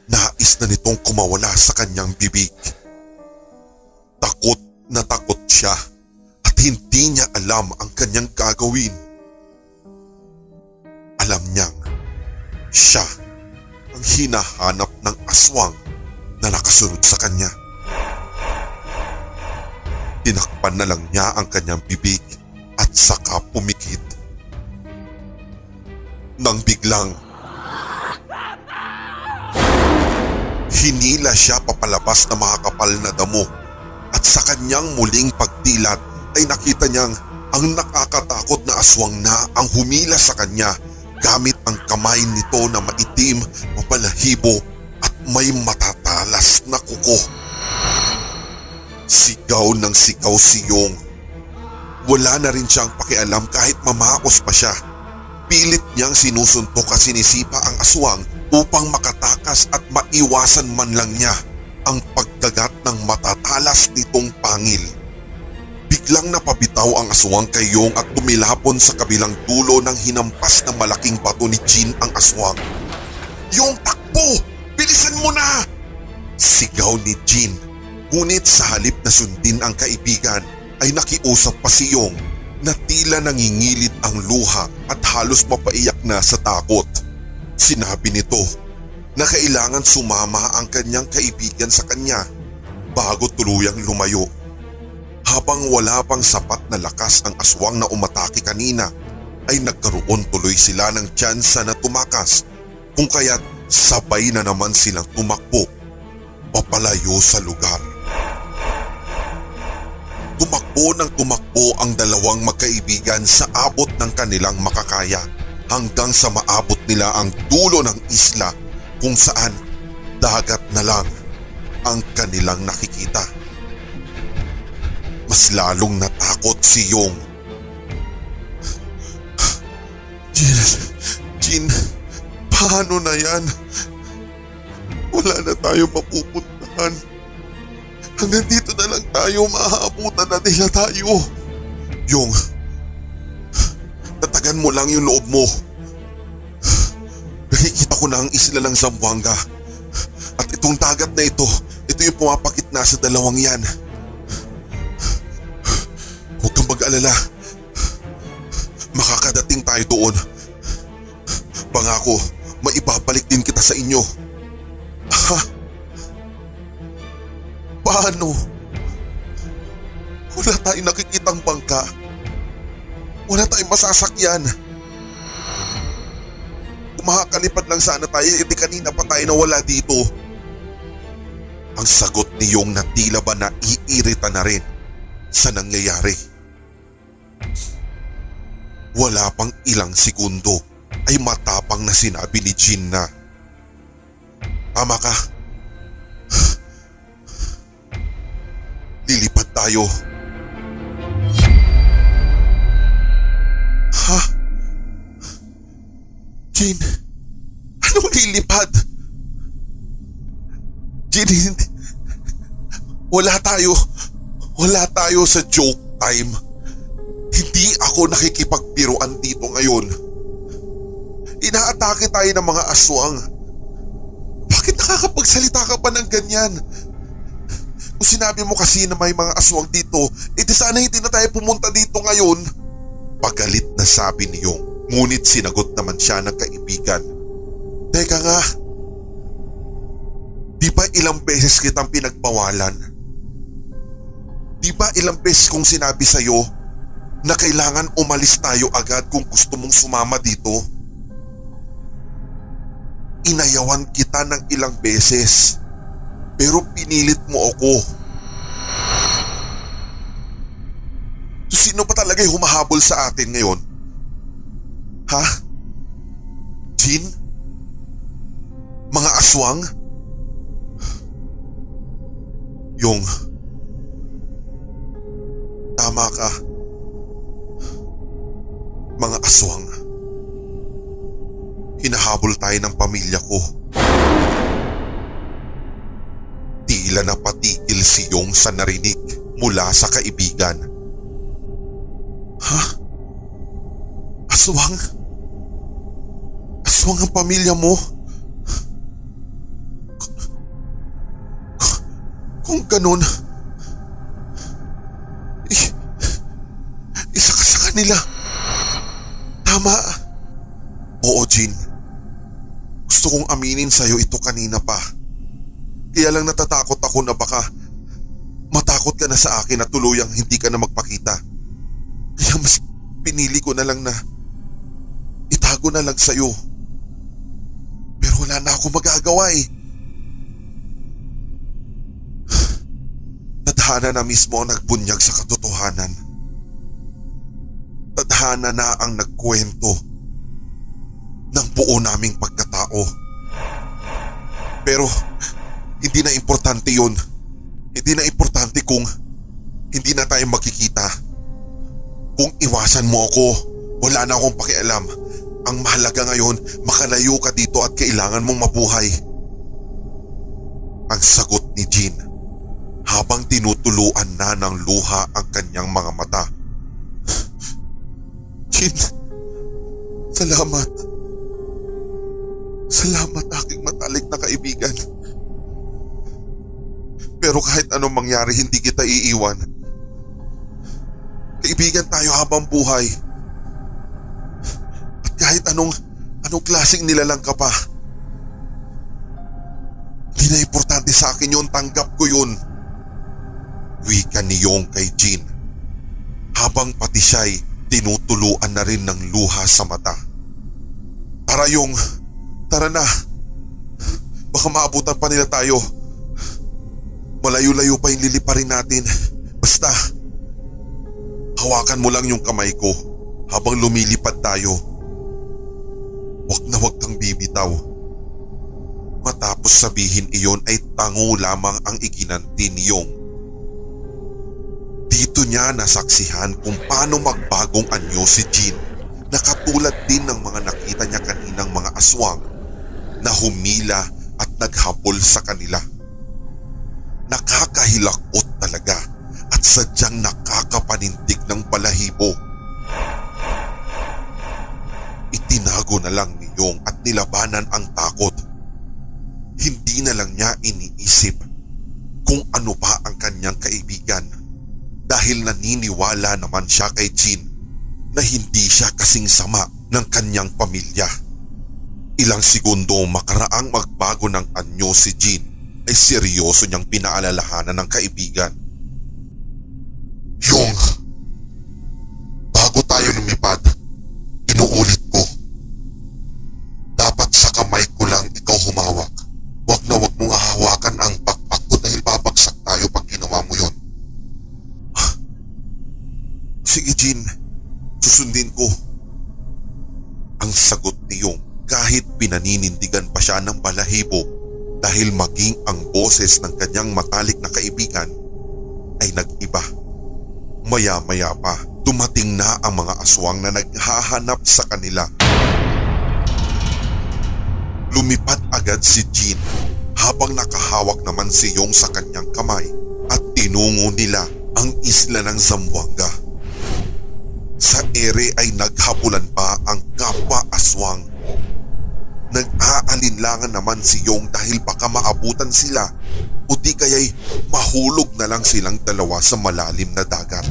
nais na nitong kumawala sa kanyang bibig. Takot na takot siya at hindi niya alam ang kanyang gagawin. Alam niyang siya ang hinahanap ng aswang na nakasunod sa kanya. Tinakpan na lang niya ang kanyang bibig at saka pumikit. Nang biglang hinila siya papalabas na makakapal na damo at sa kanyang muling pagdilat ay nakita niyang ang nakakatakot na aswang na ang humila sa kanya gamit ang kamay nito na maitim, mapalahibo at may matatalas na kuko. Sigaw ng sigaw si Yong. Wala na rin siyang pakialam kahit mamaos pa siya. Pilit niyang sinusuntok at sinisipa ang aswang upang makatakas at maiwasan man lang niya ang pagkagat ng matatalas nitong pangil. Biglang napabitaw ang aswang kay Yong at tumilapon sa kabilang dulo ng hinampas na malaking bato ni Jean ang aswang. "Yong, takbo! Bilisan mo na!" Sigaw ni Jean. Ngunit sa halip na sundin ang kaibigan ay nakiusap pa si Yong na tila nangingilid ang luha at halos mapaiyak na sa takot. Sinabi nito na kailangan sumama ang kanyang kaibigan sa kanya bago tuluyang lumayo. Habang wala pang sapat na lakas ang aswang na umatake kanina, ay nagkaroon tuloy sila ng tsansa na tumakas, kung kaya't sabay na naman silang tumakbo papalayo sa lugar. Tumakbo ng tumakbo ang dalawang magkaibigan sa abot ng kanilang makakaya hanggang sa maabot nila ang dulo ng isla kung saan dagat na lang ang kanilang nakikita. Mas lalong natakot si Yong. Jean, paano na yan? Wala na tayo mapupuntahan. Hanggang dito na lang tayo, maaabutan na nila tayo. Yong, tatagan mo lang yung loob mo. Nakikita ko na ang isla ng Zamboanga. At itong dagat na ito yung pumapakit na sa dalawang yan. Huwag kang mag-alala. Makakadating tayo doon. Pangako, maibabalik din kita sa inyo. Ha? Paano? Wala tayong nakikitang bangka. Wala tayong masasakyan. Kung makakalipad lang sana tayo, edi kanina pa tayo nawala dito. Ang sagot ni Yong na tila ba naiirita na rin sa nangyayari. Wala pang ilang segundo ay matapang na sinabi ni Jean na, Tama ka. Lilipad tayo. Ha? Jean, anong lilipad? Jean, hindi. Wala tayo sa joke time. Hindi ako nakikipagbiruan dito ngayon. Inaatake tayo ng mga aswang. Bakit nakakapagsalita ka pa ng ganyan? Kung sinabi mo kasi na may mga aswang dito, di sana hindi na tayo pumunta dito ngayon. Pagalit na sabi ni Yong, ngunit sinagot naman siya ng kaibigan. Teka nga, di ba ilang beses kitang pinagbawalan? Di ba ilang beses kong sinabi sa'yo na kailangan umalis tayo agad kung gusto mong sumama dito? Inayawan kita ng ilang beses, pero pinilit mo ako. So sino pa talaga yung humahabol sa atin ngayon? Ha? Jean? Mga aswang? Yong, tama ka. Mga aswang. Hinahabol tayo ng pamilya ko. Tila napatigil si Yong sa narinig mula sa kaibigan. Ha? Aswang? Aswang ang pamilya mo? Kung ganun, isa ka sa kanila. Tama. Oo, Jean. Gusto kong aminin sa'yo ito kanina pa. Kaya lang natatakot ako na baka matakot ka na sa akin at tuluyang hindi ka na magpakita. Kaya mas pinili ko na lang na itago na lang sa'yo. Pero wala na ako magagawa eh. Tadhana na mismo ang nagbunyag sa katotohanan. Tadhana na ang nagkwento ng buo naming pagkatao. Pero hindi na importante yun. Hindi na importante kung hindi na tayo magkikita. Kung iwasan mo ako, wala na akong pakialam. Ang mahalaga ngayon, makalayo ka dito at kailangan mong mabuhay. Ang sagot ni Jean habang tinutuluan na ng luha ang kanyang mga mata. Jean, salamat. Salamat aking matalik na kaibigan. Pero kahit anong mangyari, hindi kita iiwan. Kaibigan tayo habang buhay. At kahit anong klaseng nilalang ka pa, hindi na importante sa akin yun, tanggap ko yun. Wika ni Yong kay Jean, habang pati siya'y tinutuluan na rin ng luha sa mata. Tara Yong, tara na. Baka maabutan pa nila tayo. Malayo-layo pa yung liliparin natin. Basta, hawakan mo lang yung kamay ko habang lumilipad tayo. Wag kang bibitaw. Matapos sabihin iyon ay tango lamang ang iginanti ni Yong. Dito niya nasaksihan kung paano magbagong anyo si Jean, na katulad din ng mga nakita niya kaninang mga aswang na humila at naghabol sa kanila. Nakakahilakot talaga at sadyang nakakapanindig ng balahibo. Itinago na lang ni Yong at nilabanan ang takot. Hindi na lang niya iniisip kung ano pa ang kanyang kaibigan, dahil naniniwala naman siya kay Jean na hindi siya kasing sama ng kanyang pamilya. Ilang segundo makaraang magbago ng anyo si Jean ay seryoso niyang pinaalalahanan ng kaibigan. Yong, bago tayo lumipad, inuulit ko, dapat sa kamay ko lang ikaw humawak. Wag mong hahawakan ang pakpak ko dahil babagsak tayo pag ginawa mo yon. Sige Jean, susundin ko. Ang sagot ni Yong kahit pinaninindigan pa siya ng balahibo dahil maging ang boses ng kanyang matalik na kaibigan ay nag-iba. Maya-maya pa, dumating na ang mga aswang na naghahanap sa kanila. Lumipad agad si Jean habang nakahawak naman si Yong sa kanyang kamay at tinungo nila ang isla ng Zamboanga. Sa ere ay naghabulan pa ang kapwa aswang. Nag-aalinlangan naman si Yong dahil baka maabutan sila o di kaya'y mahulog na lang silang dalawa sa malalim na dagat.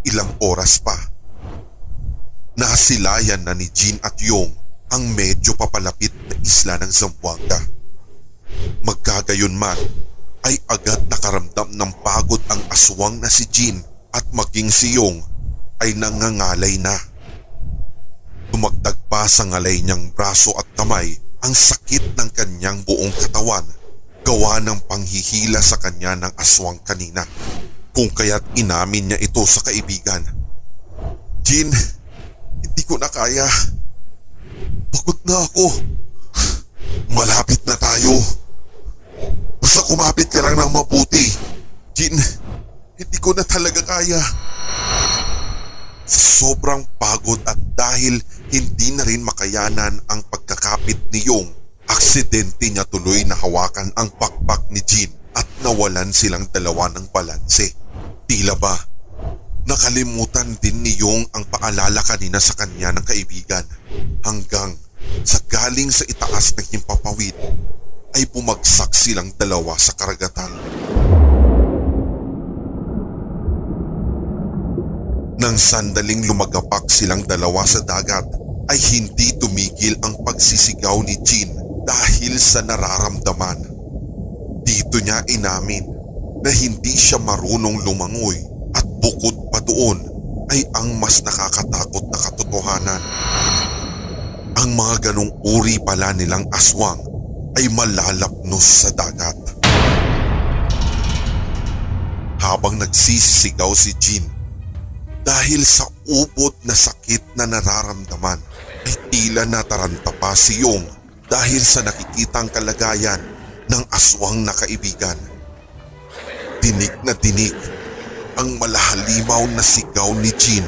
Ilang oras pa, nasilayan na ni Jean at Yong ang medyo papalapit na isla ng Zamboanga. Magkagayon man ay agad nakaramdam ng pagod ang aswang na si Jean at maging si Yong ay nangangalay na. Tumagdag pa sa ngalay niyang braso at kamay ang sakit ng kanyang buong katawan gawa ng panghihila sa kanya ng aswang kanina. Kung kaya't inamin niya ito sa kaibigan. Jean, hindi ko na kaya. Pagod na ako. Malapit na tayo. Basta kumapit ka lang ng mabuti. Jean, hindi ko na talaga kaya. Sobrang pagod at dahil hindi na rin makayanan ang pagkakapit ni Yong, aksidente niya tuloy na hawakan ang pakpak ni Jean at nawalan silang dalawa ng balanse. Tila ba, nakalimutan din ni Yong ang paalala kanina sa kanya ng kaibigan hanggang sa galing sa itaas na himpapawid ay bumagsak silang dalawa sa karagatan. Nang sandaling lumagapak silang dalawa sa dagat ay hindi tumigil ang pagsisigaw ni Jean dahil sa nararamdaman. Dito niya inamin na hindi siya marunong lumangoy at bukod pa doon ay ang mas nakakatakot na katotohanan. Ang mga ganong uri pala nilang aswang ay malalapnos sa dagat. Habang nagsisisigaw si Jean, dahil sa ubod na sakit na nararamdaman ay tila nataranta pa si Yong dahil sa nakikitang kalagayan ng aswang na kaibigan. Dinig na dinig ang malahalimaw na sigaw ni Jean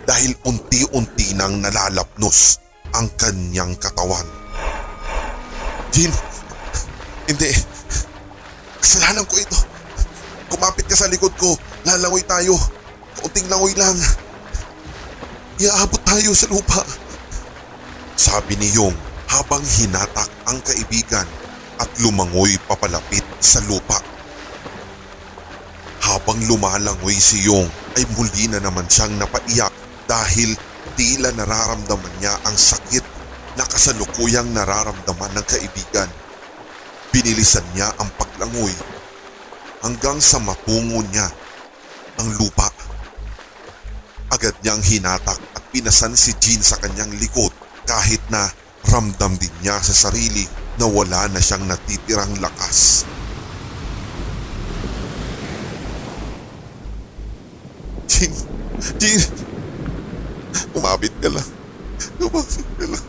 dahil unti-unti nang nalalapnos ang kanyang katawan. Jean, hindi. Kasalanan ko ito. Kumapit ka sa likod ko. Lalangoy tayo. Kaunting langoy lang. Iaabot tayo sa lupa. Sabi ni Yong habang hinatak ang kaibigan at lumangoy papalapit sa lupa. Habang lumalangoy si Yong ay muli na naman siyang napaiyak dahil tila nararamdaman niya ang sakit na kasalukuyang nararamdaman ng kaibigan. Binilisan niya ang paglangoy hanggang sa matungo niya ang lupa. Agad niyang hinatak at pinasan si Jean sa kanyang likod kahit na ramdam din niya sa sarili na wala na siyang natitirang lakas. Jean, Jean, umabit ka lang. Umabit ka lang.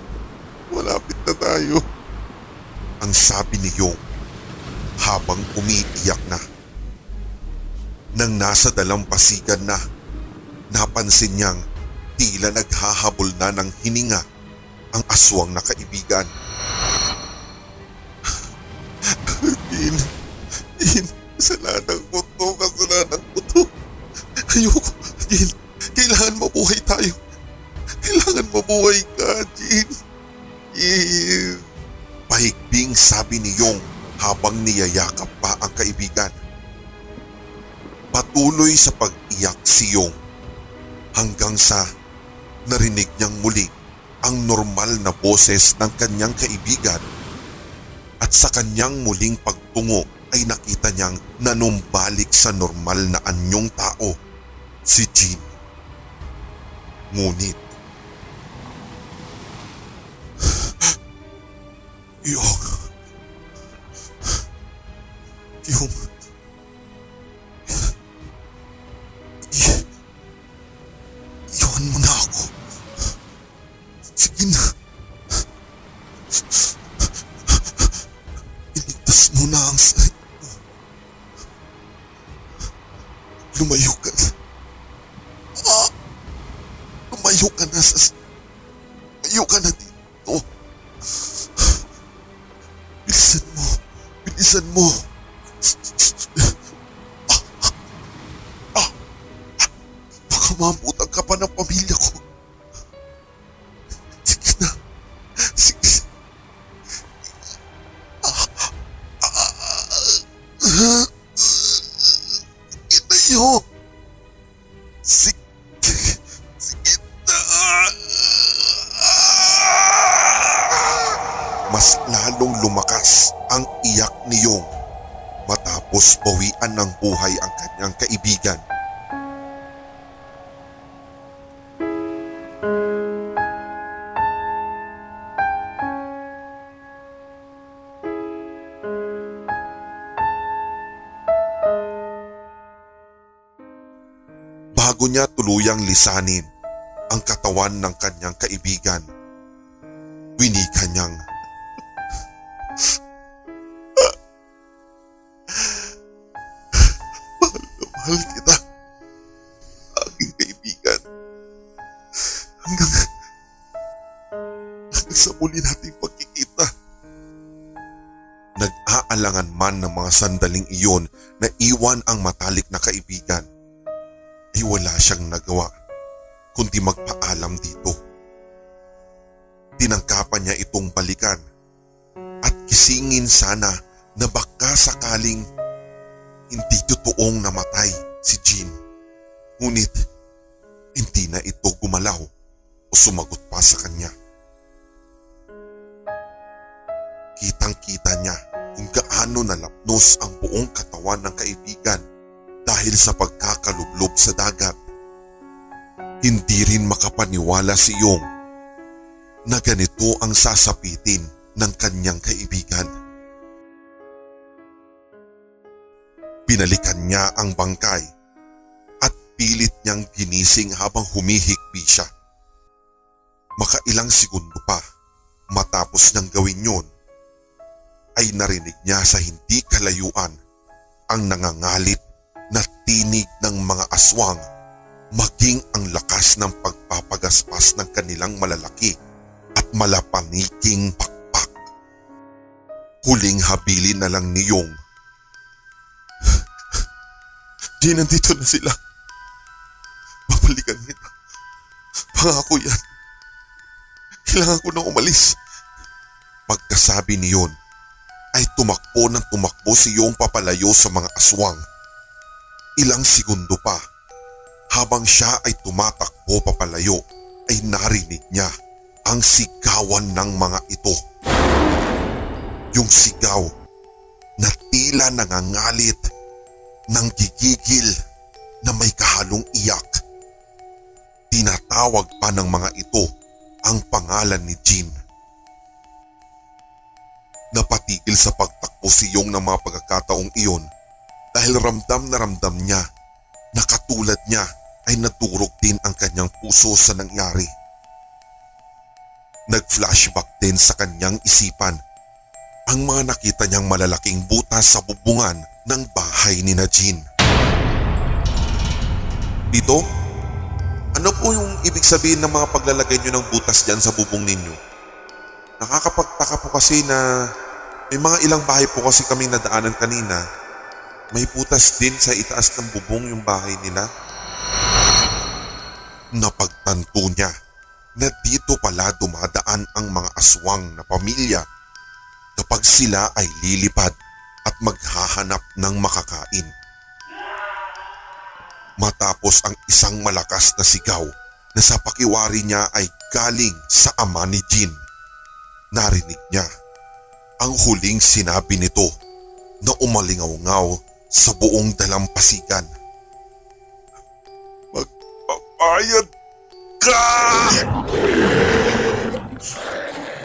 Malapit na tayo. Ang sabi ni Yong habang umiiyak na. Nang nasa dalampasigan na, napansin niyang tila naghahabol na ng hininga ang aswang na kaibigan. Jean, kasalanan ko to, kasalanan ko to. Ayoko, Jean, kailangan mabuhay tayo. Kailangan mabuhay ka, Jean. Jean. Pahigping sabi ni Yong habang niyayakap pa ang kaibigan. Patuloy sa pag-iyak si Yong hanggang sa narinig niyang muli ang normal na boses ng kanyang kaibigan at sa kanyang muling pagtungo ay nakita niyang nanumbalik sa normal na anyong tao, si Jean. Ngunit, Yong, iwan mo na ako. Sige na. Lumayo ka na. Lumayo ka na Lumayo ka na dito. Bilisan mo. Bilisan mo. Baka maabutan ka pa ng pamilya ko. Sige na. Sige. Inayo. Sige. Sige na. Mas lalong lumakas ang iyak ni Yong matapos bawian ng buhay ang kanyang kaibigan. Bago niya tuluyang lisanin ang katawan ng kanyang kaibigan, winika niyang, mahal kita, aking kaibigan. Hanggang sa muli nating pagkikita. Nag-aalangan man ng mga sandaling iyon na iwan ang matalik na kaibigan, ay wala siyang nagawa kundi magpaalam dito. Tinangkapan niya itong balikan at kisingin sana na baka sakaling hindi totoong namatay si Jean. Ngunit hindi na ito gumalaw o sumagot pa sa kanya. Kitang-kita niya kung gaano nalapnos ang buong katawan ng kaibigan dahil sa pagkakalublob sa dagat. Hindi rin makapaniwala si Yong na ganito ang sasapitin ng kanyang kaibigan. Binalikan niya ang bangkay at pilit niyang ginising habang humihikbi siya. Makailang segundo pa matapos niyang gawin yun, ay narinig niya sa hindi kalayuan ang nangangalit na tinig ng mga aswang, maging ang lakas ng pagpapagaspas ng kanilang malalaki at malapaniking pakpak. Huling habilin na lang ni Yong, "Di, nandito na sila. Babalikan kita. Pangako yan. Kailangan ko na umalis." Pagkasabi ni Yon, ay tumakbo ng tumakbo si Yong papalayo sa mga aswang. Ilang segundo pa, habang siya ay tumatakbo papalayo, ay narinig niya ang sigawan ng mga ito. Yung sigaw na tila nangangalit, nang gigigil na may kahalong iyak. Tinatawag pa ng mga ito ang pangalan ni Jean. Napatigil sa pagtakbo si Yong ng mga pagkakataong iyon dahil ramdam na ramdam niya na katulad niya ay nadurog din ang kanyang puso sa nangyari. Nag-flashback din sa kanyang isipan ang mga nakita niyang malalaking butas sa bubungan ng bahay ni Jean. Dito, ano po yung ibig sabihin ng mga paglalagay niyo ng butas dyan sa bubong ninyo? Nakakapagtaka po kasi na may mga ilang bahay po kasi kaming nadaanan kanina. May butas din sa itaas ng bubong yung bahay nila. Napagtanto niya na dito pala dumadaan ang mga aswang na pamilya kapag sila ay lilipad at maghahanap ng makakain. Matapos ang isang malakas na sigaw na sa pakiwari niya ay galing sa ama ni Jean, narinig niya ang huling sinabi nito na umalingaw-ngaw sa buong dalampasigan. "Magbabayad ka!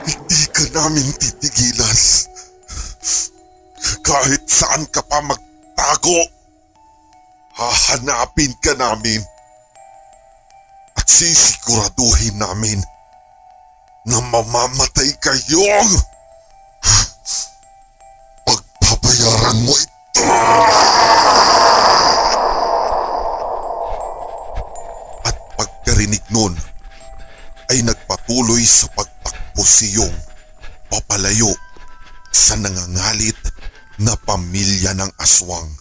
Hindi ka namin titigilan. Kahit saan ka pa magtago, hahanapin ka namin at sisiguraduhin namin na mamamatay kayong pagbabayaran mo ito." nun ay nagpatuloy sa pagtakbo si Yong papalayo sa nangangalit na pamilya ng aswang.